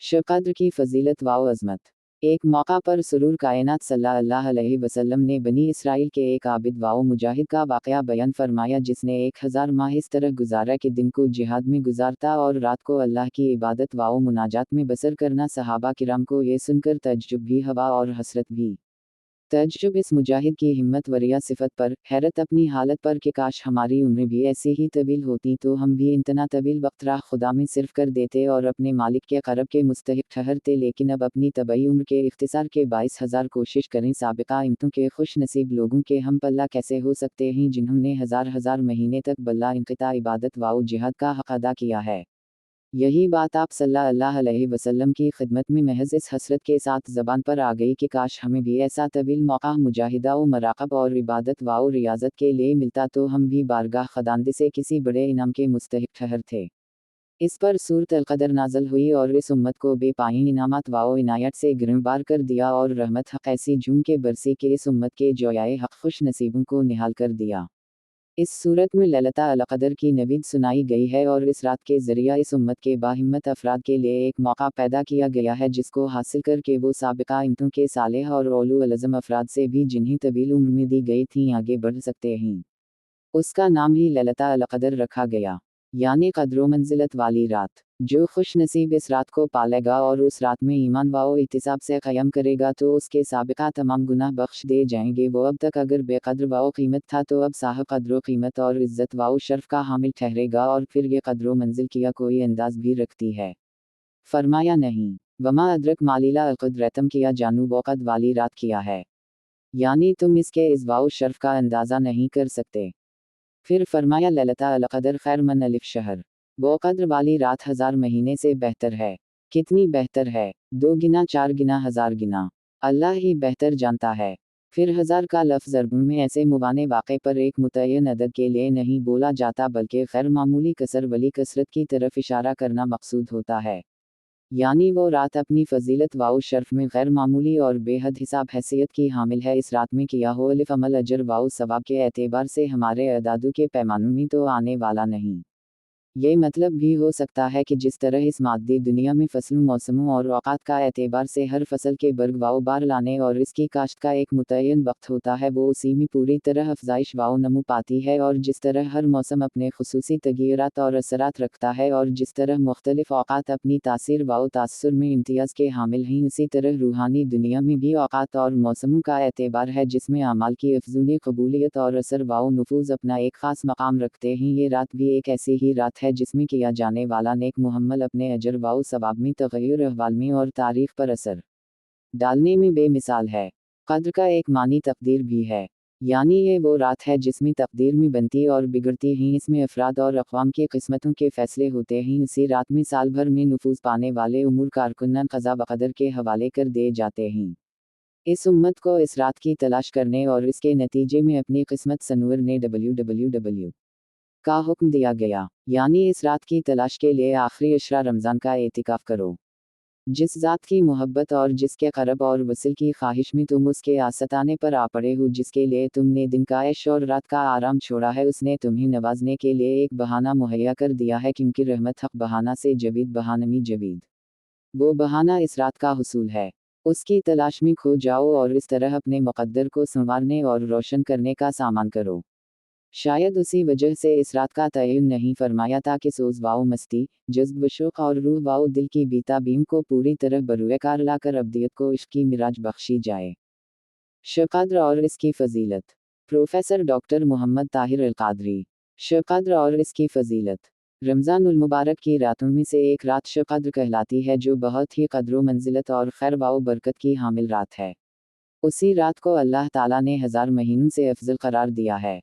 शब कद्र की फजीलत व अज़मत। एक मौका पर सुरूर कायनात सल्लल्लाहु अलैहि वसल्लम ने बनी इसराइल के एक आबिद व मुजाहिद का वाक़या बयान फरमाया जिसने 1000 माह इस तरह गुजारा कि दिन को जिहाद में गुजारता और रात को अल्लाह की इबादत व मुनाजात में बसर करना। सहाबा किराम को ये सुनकर तज्जुब भी हुआ और हसरत भी। तज्जुब इस मुजाहिद की हिम्मत वरिया सिफत पर, हैरत अपनी हालत पर कि काश हमारी उम्रें भी ऐसी ही तवील होती तो हम भी इतना तवील वक्त राह खुदा में सिर्फ कर देते और अपने मालिक के क़रब के मुस्तहिक ठहरते। लेकिन अब अपनी तबई उम्र के इख्तिसार के 22,000 कोशिश करें साबिका इम्तों के खुश नसीब लोगों के हम पल्ला कैसे हो सकते हैं जिन्होंने हज़ार महीने तक बल्ला इनक़िता इबादत व जिहाद का हक़ अदा किया है। यही बात आप सल्लल्लाहु अलैहि वसल्लम की खिदमत में महज इस हसरत के साथ ज़बान पर आ गई कि काश हमें भी ऐसा तवील मौका मुजाहिदा व मराक़ब और इबादत व रियाज़त के लिए मिलता तो हम भी बारगाह ख़ुदावंद से किसी बड़े इनाम के मुस्तहिक ठहरते। इस पर सूरत अल-क़दर नाज़िल हुई और इस उम्मत को बेपाई इनामात व इनायत से गिरफ़्तार कर दिया और रहमत हक़ ऐसी झूम के बरसी कि इस उम्मत के जोयाए हक़ खुश नसीबों को निहाल कर दिया। इस सूरत में लैलता अल-क़दर की नवीद सुनाई गई है और इस रात के ज़रिया इस उम्मत के बाहिम्मत अफराद के लिए एक मौका पैदा किया गया है जिसको हासिल करके वो साबिका इम्तों के सालेह और औलू अज़म अफराद से भी जिन्हें तवील उम्र में दी गई थी आगे बढ़ सकते हैं। उसका नाम ही लैलता अल-क़दर रखा गया, यानी क़द्र मंजिलत वाली रात। जो खुश नसीब इस रात को पालेगा और उस रात में ईमान व एहतिसाब से क़याम करेगा तो उसके साबिका तमाम गुनाह बख्श दे जाएंगे। वो अब तक अगर बेक़द्र व क़ीमत था तो अब साहब क़द्र क़ीमत और इज़्ज़त व शर्फ़ का हामिल ठहरेगा और फिर ये क़द्र मंजिल किया कोई अंदाज़ भी रखती है। फरमाया नहीं, वमा अदरक मालीला अल-क़द्र किया जानू वक़द वाली रात किया है, यानी तुम इसके इज़्ज़ व शर्फ़ का अंदाज़ा नहीं कर सकते। फिर फरमाया लैलता अल-क़दर खैर मन अलिफ शहर, वो क़द्र वाली रात 1000 महीने से बेहतर है। कितनी बेहतर है, 2 गिना 4 गिना 1000 गिना, अल्लाह ही बेहतर जानता है। फिर 1000 का लफ्ज़ अरबी में ऐसे मुबाने वाक़े पर एक मुतय्यन अदद के लिए नहीं बोला जाता बल्कि खैर मामूली कसर वली कसरत की तरफ इशारा करना मकसूद होता है। यानी वो रात अपनी फ़जीलत व शर्फ़ में गैर मामूली और बेहद हिसाब हैसियत की हामिल है। इस रात में किया हुआ अलिफ अमल अजर व सवाब के एतबार से हमारे अदादों के पैमानों में तो आने वाला नहीं। ये मतलब भी हो सकता है कि जिस तरह इस मादी दुनिया में फसलों मौसमों और औक़ात का एतबार से हर फसल के बर्ग व बार लाने और इसकी काश्त का एक मुतय्यन वक्त होता है वो उसी में पूरी तरह अफ़ज़ाइश व नमू पाती है। और जिस तरह हर मौसम अपने ख़ुसूसी तग़य्युरात और असरात रखता है और जिस तरह मुख्तलिफ़ औक़ात अपनी तासीर व तासुर में इम्तियाज़ के हामिल हैं उसी तरह रूहानी दुनिया में भी औक़ात और मौसमों का एतबार है जिसमें अमाल की अफ़ज़ूली कबूलियत और असर व नफूज़ अपना एक ख़ास मकाम रखते हैं। ये रात भी एक ऐसी ही रात है जिसमें किया जाने वाला नेक मुहम्मल अपने अजर व सवाब में तग़य्युर अहवाल में और तारीख़ पर असर डालने में बेमिसाल है। क़द्र का एक मानी तक़दीर भी है, यानी ये वो रात है जिसमें तक़दीर में बनती और बिगड़ती हैं। इसमें अफ़राद और अक़वाम की क़िस्मतों के फ़ैसले होते हैं। उसी रात में साल भर में नफूज़ पाने वाले उमूर कारकुनान क़ज़ा व क़दर के हवाले कर दिए जाते हैं। इस उम्मत को इस रात की तलाश करने और इसके नतीजे में अपनी क़िस्मत संवरने www का हुक्म दिया गया, यानी इस रात की तलाश के लिए आखिरी अशरा रमज़ान का एतिकाफ़ करो। जिस ज़ात की मोहब्बत और जिसके क़रब और वसिल की ख्वाहिश में तुम उसके आस्ताने पर आ पड़े हो, जिसके लिए तुमने दिन का ऐश और रात का आराम छोड़ा है, उसने तुम्हें नवाजने के लिए एक बहाना मुहैया कर दिया है क्योंकि रहमत हक़ बहाना से जवीद बहानमी जवीद। वो बहाना इस रात का हुसूल है। उसकी तलाश में खो जाओ और इस तरह अपने मुक़द्दर को संवारने और रोशन करने का सामान करो। शायद उसी वजह से इस रात का तयन नहीं फरमाया था कि सोज़ व मस्ती, जज़्ब व शौक़ और रूह व दिल की बीताबीम को पूरी तरह बरूए कार लाकर अब्दियत को इश्क़ की मिराज बख्शी जाए। शब कद्र और इसकी फ़जीलत। Professor doctor Mohammad Tahir al Qadri. शब कद्र और इसकी फ़जीलत। रमज़ानुल मुबारक की रातों में से एक रात शब कद्र कहलाती है जो बहुत ही क़द्र मंजिलत और खैर व बरकत की हामिल रात है। उसी रात को अल्लाह ताला ने 1000 महीनों से अफजल करार दिया है।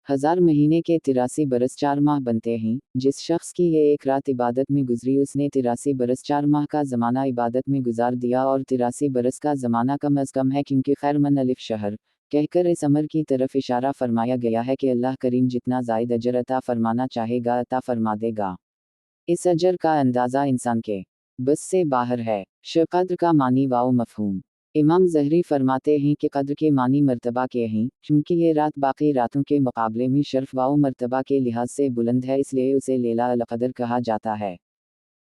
1000 महीने के 83 बरस 4 माह बनते हैं। जिस शख्स की ये एक रात इबादत में गुजरी उसने 83 बरस 4 माह का ज़माना इबादत में गुजार दिया और 83 बरस का ज़माना कम अज़ कम है क्योंकि खैर मन अलिफ शहर कहकर इस अमर की तरफ इशारा फरमाया गया है कि अल्लाह करीम जितना ज़ायद अजर अता फरमाना चाहेगा अता फरमा देगा। इस अजर का अंदाज़ा इंसान के बस से बाहर है। शब कद्र का मानी व मफ़हूम। इमाम ज़हरी फरमाते हैं कि क़द्र के मानी मर्तबा के हैं, चूँकि ये रात बाकी रातों के मुकाबले में शर्फ़ व मर्तबा के लिहाज से बुलंद है इसलिए उसे लैला अल-क़द्र कहा जाता है।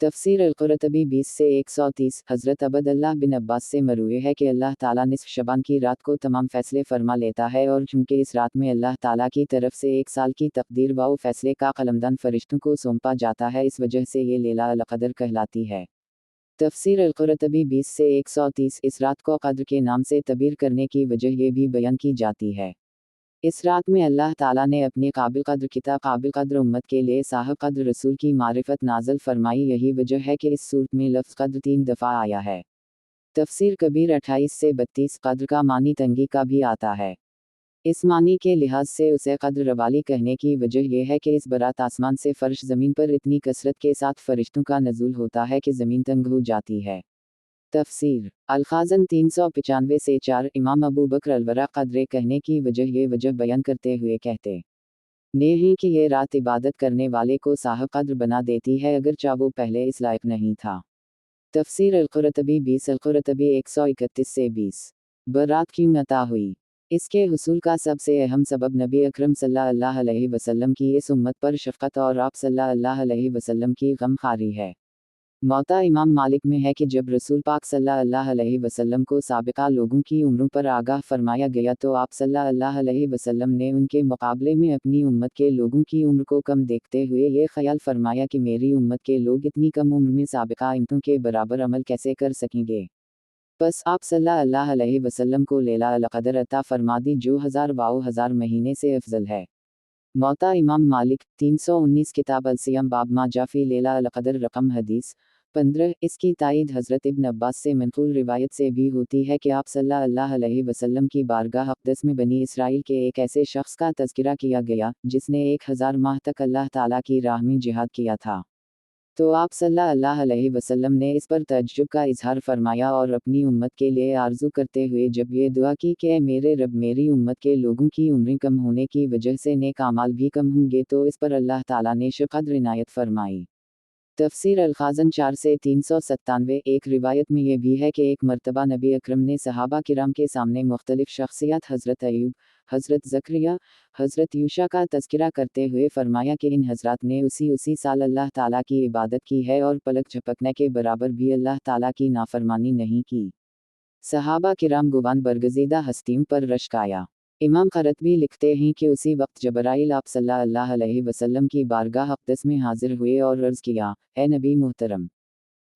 तफसीर अल-कुरतबी 20 से 130। हज़रत अब्दुल्लाह बिन अब्बास से मरवी है कि अल्लाह ताला निस्फ़ शबान की रात को तमाम फ़ैसले फरमा लेता है, और चूँकि इस रात में अल्लाह ताला की तरफ से एक साल की तक़दीर व फ़ैसले का क़लमदान फ़रिश्तों को सौंपा जाता है, इस वजह से ये लैला अल-क़द्र कहलाती है। तफसीर अल-कुरतबी 20 से 130। इस रात को क़द्र के नाम से तबीर करने की वजह ये भी बयान की जाती है। इस रात में अल्लाह ताला ने अपनी काबिल क़द्र किताब काबिल क़द्र उम्मत के लिए साहब क़द्र रसूल की मारिफत नाज़िल फरमाई। यही वजह है कि इस सूरत में लफ्ज़ क़द्र 3 दफ़ा आया है। तफसीर कबीर 28 से 32। क़द्र का मानी तंगी का भी आता है। इस मानी के लिहाज से उसे क़द्र रवाली कहने की वजह यह है कि इस बरात आसमान से फ़र्श ज़मीन पर इतनी कसरत के साथ फ़रिश्तों का नज़ूल होता है कि ज़मीन तंग हो जाती है। तफसीर अल-ख़ाज़न 395 से 4। इमाम अबू बकर अल-वरा क़द्र कहने की ये वजह बयान करते हुए कहते हैं कि ये रात इबादत करने वाले को साहब क़द्र बना देती है, अगरचे वो पहले इस लायक नहीं था। तफसीर अल-कुरतबी 20। अल-कुरतबी 131 से 20। बरात क्यों अता हुई? इसके हुसूल का सबसे अहम सबब नबी अकरम सल्लल्लाहु अलैहि वसल्लम की इस उम्मत पर शफ़क़त और आप सल्लल्लाहु अलैहि वसल्लम की गमख़ारी है। मौता इमाम मालिक में है कि जब रसूल पाक सल्लल्लाहु अलैहि वसल्लम को साबिक़ा लोगों की उम्रों पर आगाह फरमाया गया तो आप सल्लल्लाहु अलैहि वसल्लम ने उनके मुकाबले में अपनी उम्मत के लोगों की उम्र को कम देखते हुए ये ख़याल फरमाया कि मेरी उम्मत के लोग इतनी कम उम्र में साबिक़ा इम्मतों के बराबर अमल कैसे कर सकेंगे। बस आप सल्लल्लाहु अलैहि वसल्लम को लैला अल-क़द्र अता फरमा दी, जो हज़ार महीने से अफजल है। मौता इमाम मालिक 319। किताब अल-सियाम बाब मा जाफ़ी लैला अल-क़द्र रक़म हदीस 15। इसकी तायीद हज़रत इब्न अब्बास से मनक़ूल रिवायत से भी होती है कि आप सल्लल्लाहु अलैहि वसल्लम की बारगाह अक़दस में बनी इसराइल के एक ऐसे शख्स का तज़किरा किया गया, जिसने 1000 माह तक अल्लाह ताला की राह में जिहाद किया था। तो आप सल्लल्लाहु अलैहि वसल्लम ने इस पर तअज्जुब का इज़हार फरमाया और अपनी उम्मत के लिए आरज़ू करते हुए जब ये दुआ की कि ऐ मेरे रब, मेरी उम्मत के लोगों की उम्रें कम होने की वजह से नेक आमाल भी कम होंगे, तो इस पर अल्लाह ताला ने क़द्र इनायत फरमाई। तफसीर अल-ख़ाज़न 4 से 397। एक रिवायत में ये भी है कि एक मर्तबा नबी अकरम ने सहाबा किराम के सामने मुख्तलिफ शख्सियत हज़रत अय्यूब, हज़रत ज़करिया, हज़रत यूशा का तज़किरा करते हुए फरमाया कि इन हज़रात ने उसी साल अल्लाह ताला की इबादत की है और पलक झपकने के बराबर भी अल्लाह ताला की नाफरमानी नहीं की। सहाबा किराम गुवान बरगज़ीदा हस्तियों पर रश्क आया। इमाम क़रतबी लिखते हैं कि उसी वक्त जबराइल आप सल्लल्लाहु अलैहि वसल्लम की बारगाह अक़दस में हाजिर हुए और अर्ज़ किया, ए नबी मुहतरम,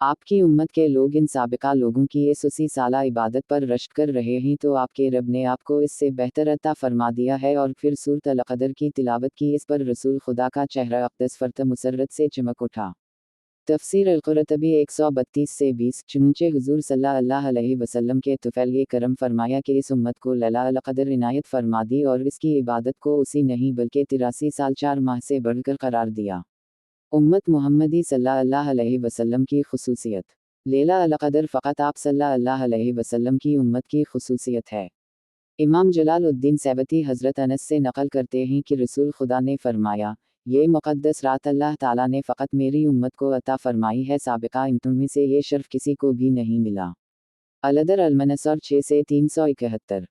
आपकी उम्मत के लोग इन साबिक़ा लोगों की इस उसी साला इबादत पर रश्क कर रहे हैं, तो आपके रब ने आपको इससे बेहतर अता फरमा दिया है। और फिर सूरत अल-क़द्र की तिलावत की। इस पर रसूल खुदा का चेहरा अक़दस फ़रत मुसर्रत से चमक उठा। तफसीर अल-कुरतबी 132 से 20। चुनचे हुज़ूर सल्लल्लाहु अलैहि वसल्लम के तुफ़ैल ये करम फरमाया कि इस उम्मत को लैला अल-क़द्र इनायत फरमा दी और इसकी इबादत को उसी नहीं बल्कि 83 साल 4 माह से बढ़कर करार दिया। उम्मत मुहम्मदी सल्लल्लाहु अलैहि वसल्लम की खुसूसियत। लैला अल-क़द्र फ़क़त आप सल्लल्लाहु अलैहि वसल्लम की उम्मत की खुसूसियत है। इमाम जलालुद्दीन सैवती हज़रत अनस से नक़ल करते हैं कि रसूल खुदा ने फरमाया, ये मुक़द्दस रात अल्लाह ताला ने फ़क़त मेरी उम्मत को अता फरमाई है, साबिक़ा इम्मतों में से ये शर्फ़ किसी को भी नहीं मिला। अल-अदर अल-मनसर 6 से 371।